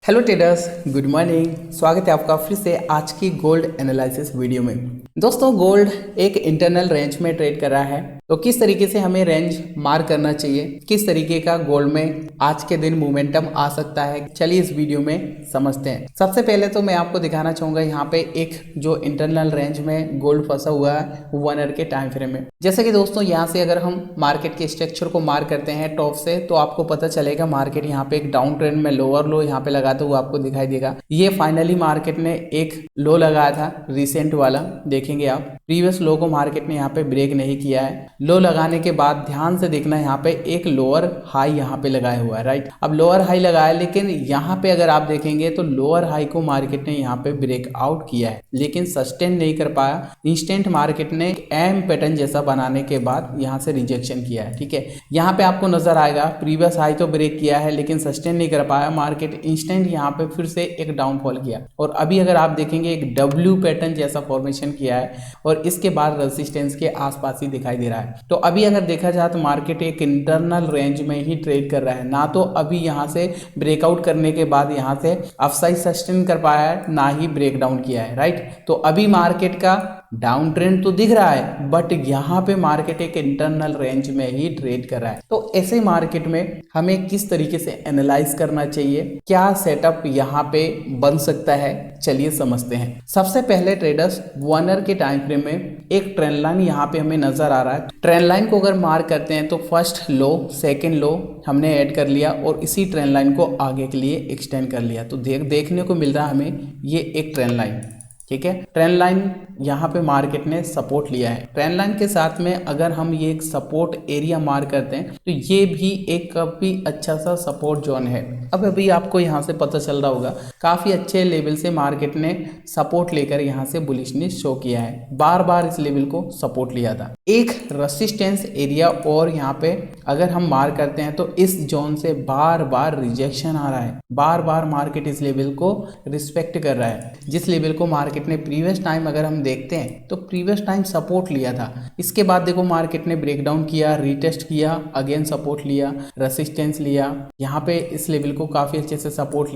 Hello traders, good morning. स्वागत है आपका फिर से आज की गोल्ड एनालिसिस वीडियो में। दोस्तों, गोल्ड एक इंटरनल रेंज में ट्रेड कर रहा है, तो किस तरीके से हमें रेंज मार्क करना चाहिए, किस तरीके का गोल्ड में आज के दिन मोमेंटम आ सकता है, चलिए इस वीडियो में समझते हैं। सबसे पहले तो मैं आपको दिखाना चाहूंगा यहाँ पे एक जो इंटरनल रेंज में गोल्ड फंसा हुआ है 1 आवर के टाइम फ्रेम में। जैसे कि दोस्तों यहाँ से अगर हम मार्केट के स्ट्रक्चर को मार्क करते हैं टॉप से, तो आपको पता चलेगा मार्केट यहाँ पे एक डाउन ट्रेंड में लोअर लो यहाँ पे लगाते हुए आपको दिखाई देगा। ये फाइनली मार्केट ने एक लो लगाया था रिसेंट वाला, देखेंगे आप प्रीवियस लो को मार्केट ने यहाँ पे ब्रेक नहीं किया है। लो लगाने के बाद ध्यान से देखना, यहाँ पे एक लोअर हाई यहाँ पे लगाया हुआ है, राइट। अब लोअर हाई लगाया, लेकिन यहाँ पे अगर आप देखेंगे तो लोअर हाई को मार्केट ने यहाँ पे ब्रेक आउट किया है, लेकिन सस्टेन नहीं कर पाया। इंस्टेंट मार्केट ने एम पैटर्न जैसा बनाने के बाद यहाँ से रिजेक्शन किया है, ठीक है। यहाँ पे आपको नजर आएगा प्रीवियस हाई तो ब्रेक किया है, लेकिन सस्टेन नहीं कर पाया मार्केट। इंस्टेंट यहाँ पे फिर से एक डाउनफॉल किया, और अभी अगर आप देखेंगे एक डब्ल्यू पैटर्न जैसा फॉर्मेशन किया है, और इसके बाद रेजिस्टेंस के आसपास ही दिखाई दे रहा है। तो अभी अगर देखा जाए तो मार्केट एक इंटरनल रेंज में ही ट्रेड कर रहा है, ना तो अभी यहाँ से ब्रेकआउट करने के बाद यहाँ से अपसाइड सस्टेन कर पाया है, ना ही ब्रेक डाउन किया है, राइट। तो अभी मार्केट का डाउन ट्रेंड तो दिख रहा है, बट यहाँ पे मार्केट एक इंटरनल रेंज में ही ट्रेड कर रहा है। तो ऐसे मार्केट में हमें किस तरीके से एनालाइज करना चाहिए, क्या सेटअप यहाँ पे बन सकता है, चलिए समझते हैं। सबसे पहले ट्रेडर्स 1 आवर के टाइम फ्रेम में एक ट्रेंड लाइन यहाँ पे हमें नजर आ रहा है। ट्रेंड लाइन को अगर मार्क करते हैं तो फर्स्ट लो सेकेंड लो हमने ऐड कर लिया, और इसी ट्रेंड लाइन को आगे के लिए एक्सटेंड कर लिया। तो देखने को मिल रहा है हमें ये एक ट्रेंड लाइन, ठीक है। ट्रेंड लाइन यहाँ पे मार्केट ने सपोर्ट लिया है। ट्रेंड लाइन के साथ में अगर हम ये एक सपोर्ट एरिया मार्क करते हैं तो ये भी एक काफी अच्छा सा सपोर्ट जोन है। अब अभी आपको यहाँ से पता चल रहा होगा काफी अच्छे लेवल से मार्केट ने सपोर्ट लेकर यहाँ से बुलिशनेस शो किया है, बार बार इस लेवल को सपोर्ट लिया था। एक रेसिस्टेंस एरिया और यहाँ पे अगर हम मार्क करते हैं तो इस जोन से बार बार रिजेक्शन आ रहा है, बार बार मार्केट इस लेवल को रिस्पेक्ट कर रहा है। जिस लेवल को मार्केट ने प्रीवियस टाइम अगर हम देखते हैं तो प्रीवियस टाइम सपोर्ट लिया था, इसके बाद देखो मार्केट ने ब्रेकडाउन किया, रीटेस्ट किया, अगेन सपोर्ट लिया, रेसिस्टेंस लिया, यहाँ पे इस लेवल को काफी अच्छे से सपोर्ट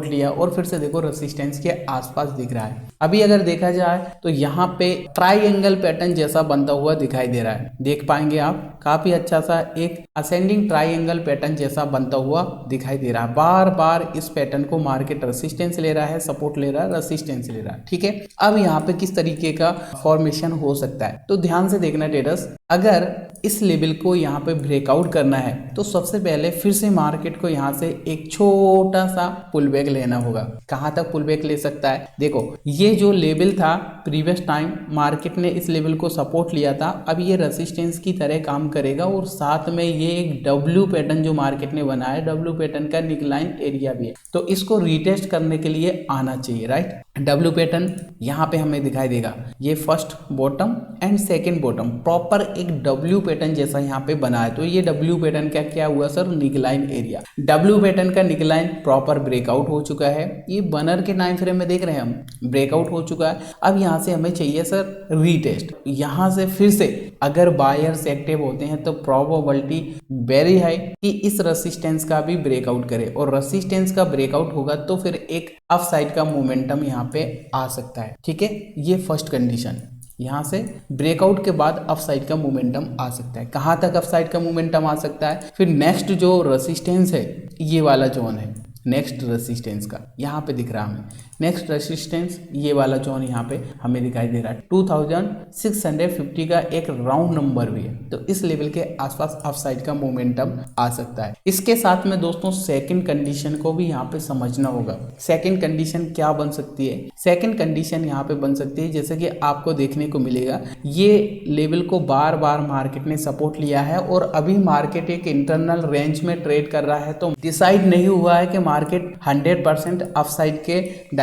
लिया, और फिर से देखो रेसिस्टेंस के आसपास दिख रहा है। अभी अगर देखा जाए तो यहाँ पे ट्राइंगल पैटर्न जैसा बनता हुआ दिखाई दे रहा है, देख पाएंगे आप, काफी अच्छा सा एक असेंडिंग ट्राइंगल पैटर्न जैसा बनता हुआ दिखाई दे रहा है। बार बार इस पैटर्न को मार्केट रेसिस्टेंस ले रहा है, सपोर्ट ले रहा है, रेसिस्टेंस ले रहा है, ठीक है। अब यहाँ पे किस तरीके का फॉर्मेशन हो सकता है, तो ध्यान से देखना ट्रेडर्स। अगर इस लेवल को यहाँ पे ब्रेकआउट करना है तो सबसे पहले फिर से मार्केट को यहाँ से एक छोटा सा पुल बैक लेना होगा। कहाँ तक पुल बैक ले सकता है, देखो ये जो लेवल था प्रीवियस टाइम मार्केट ने इस लेवल को सपोर्ट लिया था, अब ये रेसिस्टेंस की तरह काम करेगा, और साथ में ये एक डब्ल्यू पैटर्न जो मार्केट ने बनाया है, डब्ल्यू पैटर्न का निकलाइन एरिया भी है, तो इसको रिटेस्ट करने के लिए आना चाहिए, राइट। डब्ल्यू पैटर्न यहाँ पे हमें दिखाई देगा, ये first bottom and second bottom proper एक डब्ल्यू पैटर्न जैसा यहाँ पे बना है। तो ये डब्ल्यू पैटर्न का क्या हुआ sir, neckline area. W pattern का निकलाइन प्रॉपर ब्रेकआउट हो चुका है, ये बनर के टाइम फ्रेम में देख रहे हैं हम, ब्रेकआउट हो चुका है। अब यहाँ से हमें चाहिए सर रीटेस्ट, यहाँ से फिर से अगर बायर्स एक्टिव होते हैं तो प्रोबेबिलिटी वेरी हाई कि इस रेसिस्टेंस का भी ब्रेकआउट करे, और रेसिस्टेंस का ब्रेकआउट होगा तो फिर एक अप साइड का मोमेंटम यहाँ पे आ सकता है, ठीक है। ये फर्स्ट कंडीशन, यहाँ से ब्रेकआउट के बाद अप साइड का मोमेंटम आ सकता है। कहाँ तक अप साइड का मोमेंटम आ सकता है, फिर नेक्स्ट जो रेसिस्टेंस है ये वाला जोन है, नेक्स्ट रेसिस्टेंस का यहाँ पे दिख रहा है हमें, नेक्स्ट रेसिस्टेंस ये वाला जोन यहाँ पे हमें दिखाई दे रहा है। 2650 का एक राउंड नंबर भी है, तो इस लेवल के आसपास अप साइड का मोमेंटम आ सकता है। इसके साथ में दोस्तों सेकंड कंडीशन को भी यहाँ पे समझना होगा। सेकंड कंडीशन क्या बन सकती है, सेकंड कंडीशन यहाँ पे बन सकती है जैसे कि आपको देखने को मिलेगा ये लेवल को बार बार मार्केट ने सपोर्ट लिया है, और अभी मार्केट एक इंटरनल रेंज में ट्रेड कर रहा है, तो डिसाइड नहीं हुआ है कि मार्केट 100% अप साइड के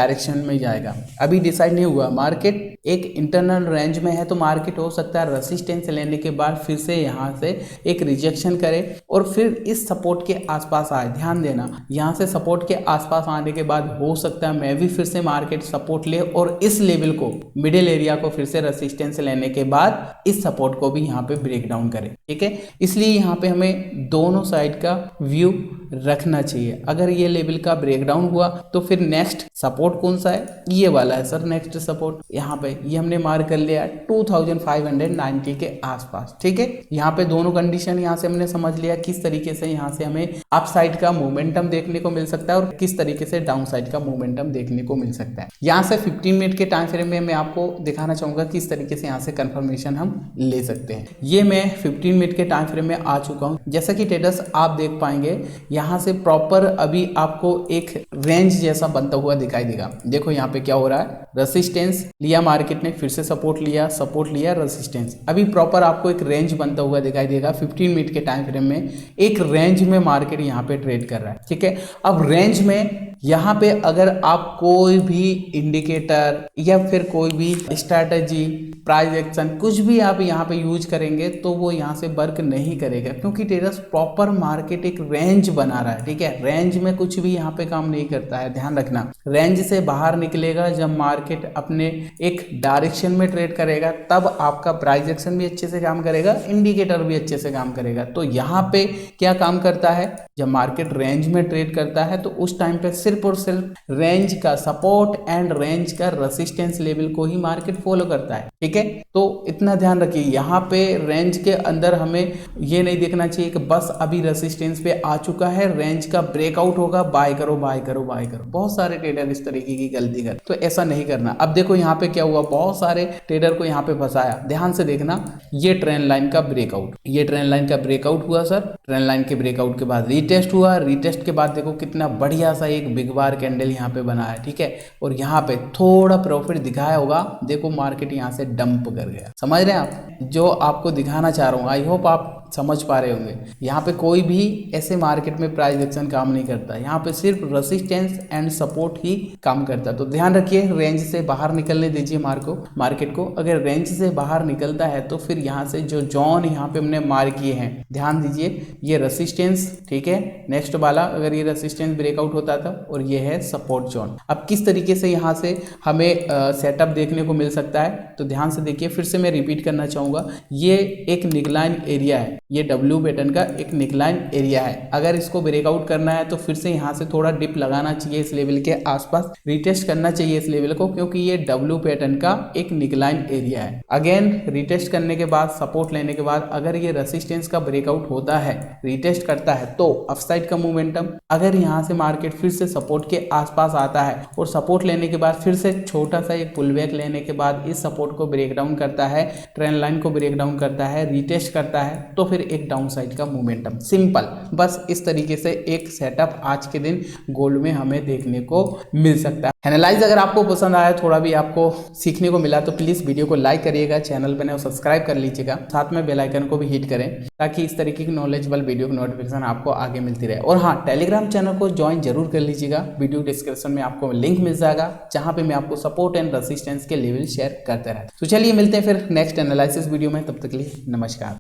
डायरेक्शन में जाएगा। अभी डिसाइड नहीं हुआ, मार्केट एक इंटरनल रेंज में है तो मार्केट हो सकता है रेसिस्टेंस लेने के बाद फिर से यहाँ से एक रिजेक्शन करे और फिर इस सपोर्ट के आसपास आए। ध्यान देना, यहाँ से सपोर्ट के आसपास आने के बाद हो सकता है मैं भी फिर से मार्केट सपोर्ट ले और इस लेवल को, मिडिल एरिया को फिर से रेसिस्टेंस लेने के बाद इस सपोर्ट को भी यहाँ पे ब्रेक डाउन करे। ठीक है, इसलिए यहाँ पे हमें दोनों साइड का व्यू रखना चाहिए। अगर ये लेवल का ब्रेकडाउन हुआ तो फिर नेक्स्ट सपोर्ट कौन सा है, ये वाला है सर नेक्स्ट सपोर्ट। यहाँ पे ये हमने मार्क कर लिया 2590 के आसपास। ठीक है, यहाँ पे दोनों कंडीशन यहाँ से हमने समझ लिया किस तरीके से यहाँ से हमें अप साइड का मोमेंटम देखने को मिल सकता है और किस तरीके से डाउन साइड का मोमेंटम देखने को मिल सकता है। यहाँ से 15 मिनट के टाइम फ्रेम में मैं आपको दिखाना चाहूंगा किस तरीके से यहाँ से कंफर्मेशन हम ले सकते हैं। ये मैं 15 मिनट के टाइम फ्रेम में आ चुका हूँ। जैसा कि ट्रेडर्स आप देख पाएंगे यहाँ से प्रॉपर अभी आपको एक रेंज जैसा बनता हुआ दिखाई देगा। देखो यहाँ पे क्या हो रहा है, रेसिस्टेंस लिया मार्केट ने, फिर से सपोर्ट लिया रेसिस्टेंस। अभी प्रॉपर आपको एक रेंज बनता हुआ दिखाई देगा। 15 मिनट के टाइम फ्रेम में एक रेंज में मार्केट यहाँ पे ट्रेड कर रहा है। ठीक है, अब रेंज में यहाँ पे अगर आप कोई भी इंडिकेटर या फिर कोई भी स्ट्रैटेजी, प्राइस एक्शन, कुछ भी आप यहाँ पे यूज करेंगे तो वो यहाँ से वर्क नहीं करेगा, क्योंकि ट्रेडर्स प्रॉपर मार्केट एक रेंज बना रहा है। ठीक है, रेंज में कुछ भी यहाँ पे काम नहीं करता है, ध्यान रखना। रेंज से बाहर निकलेगा जब मार्केट अपने एक डायरेक्शन में ट्रेड करेगा, तब आपका प्राइस एक्शन भी अच्छे से काम करेगा, इंडिकेटर भी अच्छे से काम करेगा। तो यहाँ पे क्या काम करता है, जब मार्केट रेंज में ट्रेड करता है तो उस टाइम पे सिर्फ और सिर्फ रेंज का सपोर्ट एंड रेंज का रेसिस्टेंस लेवल को ही मार्केट फॉलो करता है। ठीक है, तो इतना ध्यान रखिए। यहाँ पे रेंज के अंदर हमें ये नहीं देखना चाहिए कि बस अभी रेसिस्टेंस पे आ चुका है, रेंज का ब्रेकआउट होगा, बाय करो बाय करो बाय करो। बहुत सारे ट्रेडर इस तरीके की गलती कर, तो ऐसा नहीं करना। अब देखो यहाँ पे क्या हुआ, बहुत सारे ट्रेडर को यहाँ पे फंसाया। ध्यान से देखना, ये ट्रेंड लाइन का ब्रेकआउट, ये ट्रेंड लाइन का ब्रेकआउट हुआ सर। ट्रेंड लाइन के ब्रेकआउट के बाद रीटेस्ट हुआ, रीटेस्ट के बाद देखो कितना बढ़िया सा एक बिग बार कैंडल यहाँ पे बना है। ठीक है, और यहाँ पे थोड़ा प्रॉफिट दिखाया होगा, देखो मार्केट यहाँ से डंप कर गया। समझ रहे हैं आप, जो आपको दिखाना चाह रहा हूँ, आई होप आप समझ पा रहे होंगे। यहाँ पे कोई भी ऐसे मार्केट में प्राइस एक्शन काम नहीं करता, यहाँ पे सिर्फ रेसिस्टेंस एंड सपोर्ट ही काम करता है। तो ध्यान रखिए, रेंज से बाहर निकलने दीजिए मार्केट को। अगर रेंज से बाहर निकलता है तो फिर यहाँ से जो जोन यहाँ पे हमने मार्क किए हैं, ध्यान दीजिए, ये रेसिस्टेंस, ठीक है, नेक्स्ट वाला अगर ये रेसिस्टेंस ब्रेकआउट होता था, और ये है सपोर्ट जोन। अब किस तरीके से यहाँ से हमें सेटअप देखने को मिल सकता है, तो ध्यान से देखिए। फिर से मैं रिपीट करना चाहूंगा, ये एक निकलाइन एरिया है, ये डब्ल्यू पैटर्न का एक निकलाइन एरिया है। अगर इसको ब्रेकआउट करना है तो फिर से यहाँ से थोड़ा डिप लगाना चाहिए इस लेवल के आसपास, रिटेस्ट करना चाहिए इस लेवल को, क्योंकि ये डब्ल्यू पैटर्न का एक निकलाइन एरिया है। अगेन रिटेस्ट करने के बाद, सपोर्ट लेने के बाद अगर ये रेसिस्टेंस का ब्रेकआउट होता है, रिटेस्ट करता है, तो अपसाइड का मोमेंटम। अगर यहाँ से मार्केट फिर से सपोर्ट के आसपास आता है और सपोर्ट लेने के बाद फिर से छोटा सा एक पुल बैक लेने के बाद इस सपोर्ट को ब्रेक डाउन करता है, ट्रेंड लाइन को ब्रेक डाउन करता है, रिटेस्ट करता है, तो फिर एक डाउन साइड का मोमेंटम। सिंपल, बस इस तरीके से एक सेटअप आज के दिन गोल्ड में हमें देखने को मिल सकता है। एनालाइज अगर आपको पसंद आया, थोड़ा भी आपको सीखने को मिला, तो प्लीज वीडियो को लाइक करिएगा, चैनल बने और सब्सक्राइब कर लीजिएगा, साथ में बेल आइकन को भी हिट करें ताकि इस तरीके की नॉलेजेबल वीडियो की नोटिफिकेशन आपको आगे मिलती रहे। और हाँ, टेलीग्राम चैनल को ज्वाइन जरूर कर लीजिएगा, वीडियो डिस्क्रिप्शन में आपको लिंक मिल जाएगा, जहां पे मैं आपको सपोर्ट एंड रेसिस्टेंस के लेवल शेयर करते रहे। तो चलिए मिलते हैं फिर नेक्स्ट एनालिसिस वीडियो में, तब तक के लिए नमस्कार।